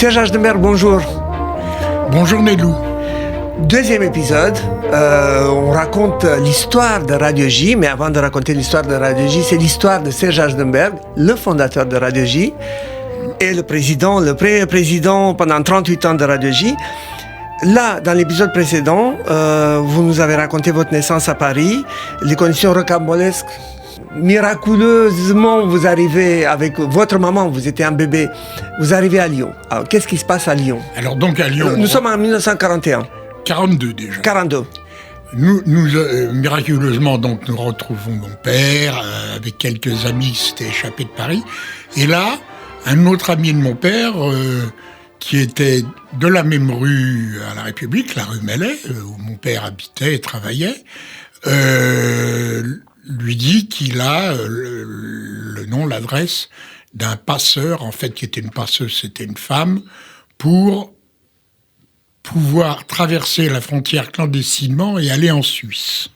Serge Ajdemberg, bonjour. Bonjour Nelou. Deuxième épisode, on raconte l'histoire de Radio J, mais avant de raconter l'histoire de Radio J, c'est l'histoire de Serge Ajdemberg, le fondateur de Radio J, et le premier président pendant 38 ans de Radio J. Là, dans l'épisode précédent, vous nous avez raconté votre naissance à Paris, les conditions rocambolesques. Miraculeusement, vous arrivez avec votre maman, vous étiez un bébé, vous arrivez à Lyon. Alors, qu'est-ce qui se passe à Lyon? Alors donc à Lyon... Nous sommes en 1941. 42 déjà. 42. Nous miraculeusement, donc, nous retrouvons mon père, avec quelques amis qui s'étaient échappés de Paris. Et là, un autre ami de mon père, qui était de la même rue à la République, la rue Mellet, où mon père habitait et travaillait, lui dit qu'il a le nom, l'adresse d'un passeur, en fait, qui était une passeuse, c'était une femme, pour pouvoir traverser la frontière clandestinement et aller en Suisse.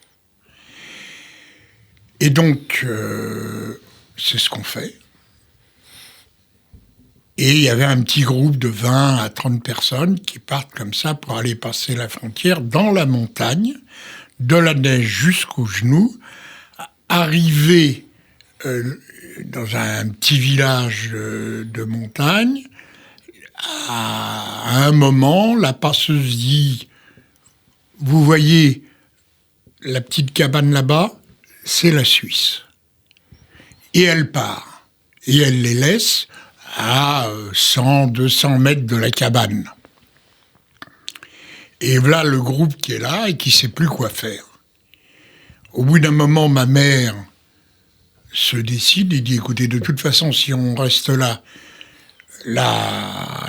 Et donc, c'est ce qu'on fait. Et il y avait un petit groupe de 20 à 30 personnes qui partent comme ça pour aller passer la frontière dans la montagne, de la neige jusqu'aux genoux, arriver dans un petit village de montagne. À un moment, la passeuse dit « Vous voyez la petite cabane là-bas, c'est la Suisse. » Et elle part. Et elle les laisse à 100, 200 mètres de la cabane. Et voilà le groupe qui est là et qui ne sait plus quoi faire. Au bout d'un moment, ma mère se décide et dit « Écoutez, de toute façon, si on reste là,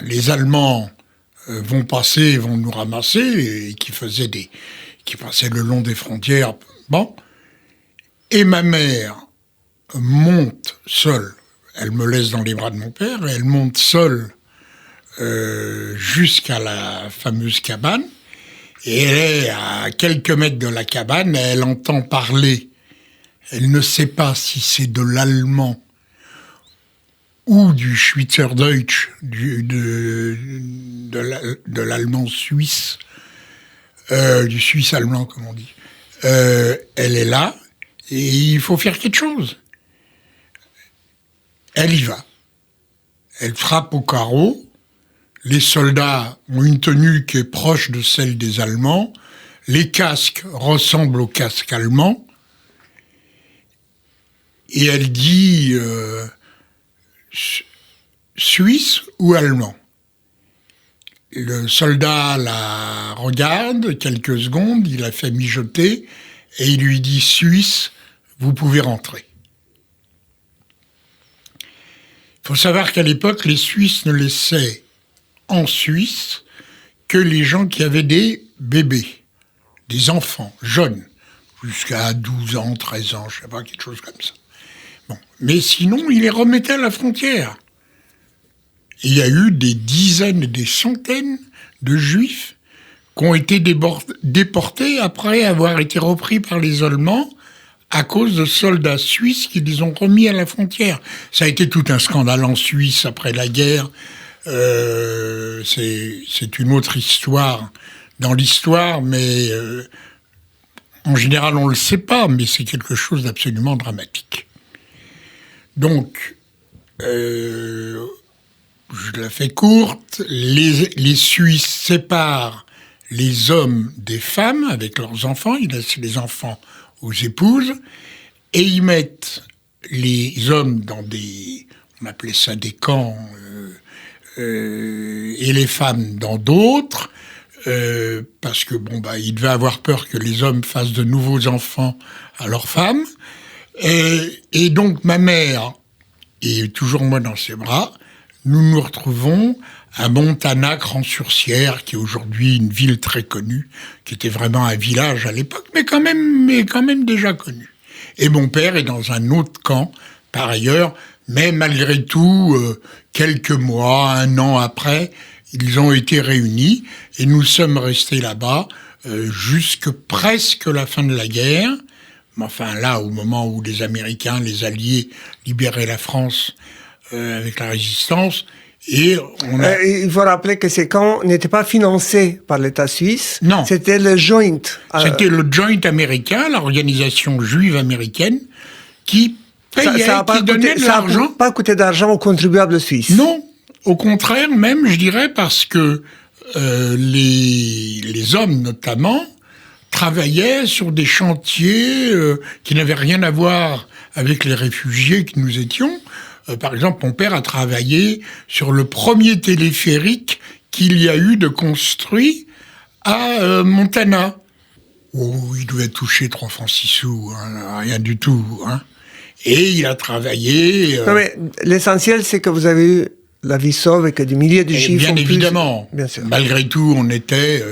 les Allemands vont passer, vont nous ramasser, et qui passaient le long des frontières. » Bon. Et ma mère monte seule. Elle me laisse dans les bras de mon père, et elle monte seule jusqu'à la fameuse cabane. Et elle est à quelques mètres de la cabane, et elle entend parler. Elle ne sait pas si c'est de l'allemand ou du Schweizerdeutsch, de l'allemand suisse, du suisse-allemand, comme on dit. Elle est là, et il faut faire quelque chose. Elle y va. Elle frappe au carreau. Les soldats ont une tenue qui est proche de celle des Allemands. Les casques ressemblent aux casques allemands. Et elle dit Suisse ou allemand. Le soldat la regarde quelques secondes, il la fait mijoter et il lui dit Suisse, vous pouvez rentrer. Il faut savoir qu'à l'époque, les Suisses ne laissaient en Suisse que les gens qui avaient des bébés, des enfants jeunes, jusqu'à 12 ans, 13 ans, je ne sais pas, quelque chose comme ça. Bon. Mais sinon, ils les remettaient à la frontière. Il y a eu des dizaines et des centaines de Juifs qui ont été déportés après avoir été repris par les Allemands à cause de soldats suisses qui les ont remis à la frontière. Ça a été tout un scandale en Suisse après la guerre. C'est une autre histoire dans l'histoire, mais en général, on ne le sait pas, mais c'est quelque chose d'absolument dramatique. Donc, je la fais courte, les Suisses séparent les hommes des femmes avec leurs enfants, ils laissent les enfants aux épouses, et ils mettent les hommes dans on appelait ça des camps, et les femmes dans d'autres, parce que ils devaient avoir peur que les hommes fassent de nouveaux enfants à leurs femmes. Et donc ma mère, et toujours moi dans ses bras, nous nous retrouvons à Montana-Cran-sur-Sierre, qui est aujourd'hui une ville très connue, qui était vraiment un village à l'époque, mais quand même déjà connu. Et mon père est dans un autre camp, par ailleurs, mais malgré tout, quelques mois, un an après, ils ont été réunis, et nous sommes restés là-bas jusque presque la fin de la guerre. Mais enfin là, au moment où les Américains, les Alliés, libéraient la France avec la résistance, Et il faut rappeler que ces camps n'étaient pas financés par l'État suisse. Non. C'était le Joint. C'était le Joint américain, l'organisation juive américaine, qui payait, qui donnait de l'argent. Ça n'a pas coûté d'argent aux contribuables suisses. Non, au contraire même, je dirais, parce que les hommes notamment travaillaient sur des chantiers qui n'avaient rien à voir avec les réfugiés que nous étions. Par exemple, mon père a travaillé sur le premier téléphérique qu'il y a eu de construit à Montana. Oh, il devait toucher 3 francs 6 sous, hein, rien du tout. Hein. Et il a travaillé... Non mais l'essentiel, c'est que vous avez eu la vie sauve et que des milliers de juifs bien évidemment. Bien sûr. Malgré tout, on était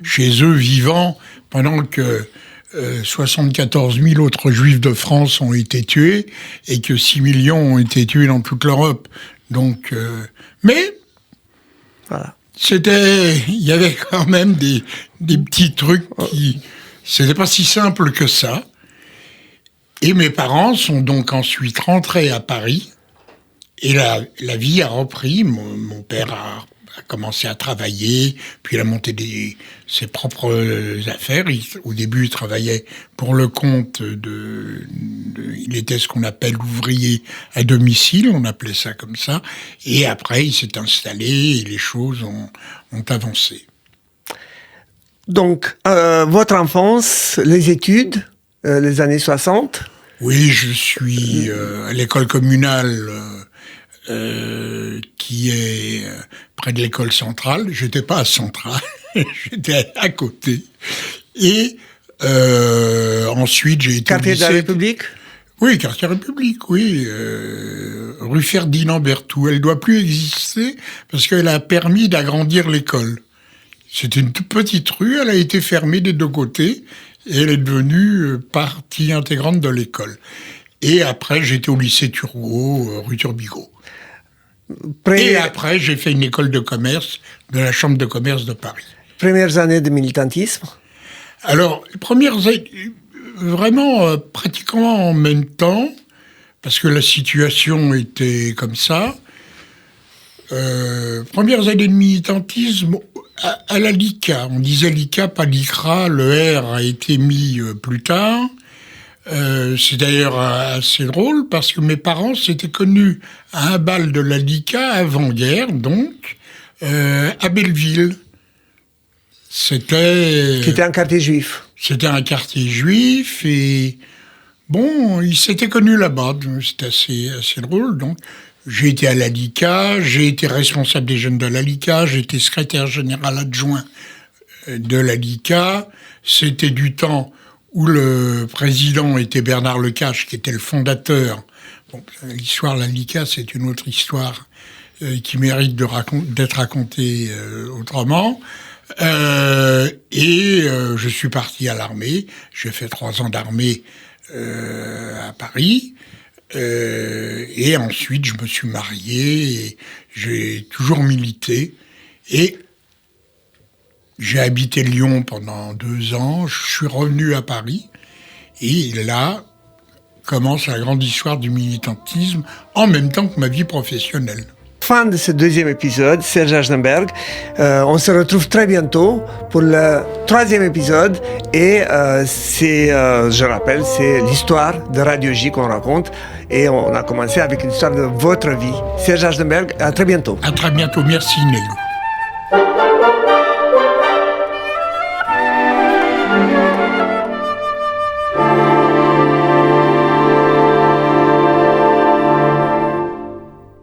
chez eux vivants pendant que 74 000 autres juifs de France ont été tués et que 6 millions ont été tués dans toute l'Europe. Donc, mais voilà. il y avait quand même des petits trucs qui, c'était pas si simple que ça. Et mes parents sont donc ensuite rentrés à Paris. Et la vie a repris. Mon père a commencé à travailler, puis il a monté ses propres affaires. Au début, il travaillait pour le compte il était ce qu'on appelle ouvrier à domicile, on appelait ça comme ça. Et après, il s'est installé et les choses ont avancé. Donc, votre enfance, les études, les années 60 ? Oui, je suis à l'école communale qui est près de l'école centrale. J'étais pas à Centrale, j'étais à côté. Et ensuite, j'ai été Quartier de la République ? Oui, quartier République, oui. Rue Ferdinand Berthoud. Elle doit plus exister parce qu'elle a permis d'agrandir l'école. C'était une toute petite rue, elle a été fermée des 2 côtés et elle est devenue partie intégrante de l'école. Et après, j'étais au lycée Turgot, rue Turbigo. Et après, j'ai fait une école de commerce de la Chambre de commerce de Paris. Premières années de militantisme ? Alors, les premières années, vraiment pratiquement en même temps, parce que la situation était comme ça. Premières années de militantisme à la LICA. On disait LICA, pas l'ICRA, le R a été mis plus tard. C'est d'ailleurs assez drôle parce que mes parents s'étaient connus à un bal de la LICA avant-guerre, donc, à Belleville. C'était un quartier juif. C'était un quartier juif et bon, ils s'étaient connus là-bas. C'était assez drôle. Donc, j'ai été à la LICA, j'ai été responsable des jeunes de la LICA, j'ai été secrétaire général adjoint de la LICA. C'était du temps où le président était Bernard Lecache, qui était le fondateur. Bon, l'histoire de la LICA, c'est une autre histoire qui mérite d'être racontée autrement. Je suis parti à l'armée. J'ai fait 3 ans d'armée à Paris. Et ensuite, je me suis marié. Et j'ai toujours milité. Et j'ai habité Lyon pendant 2 ans. Je suis revenu à Paris. Et là commence la grande histoire du militantisme en même temps que ma vie professionnelle. Fin de ce 2e épisode, Serge Ajdansberg. On se retrouve très bientôt pour le 3e épisode. Et je rappelle, c'est l'histoire de Radio J qu'on raconte. Et on a commencé avec l'histoire de votre vie. Serge Ajdansberg, à très bientôt. À très bientôt. Merci, Nelou.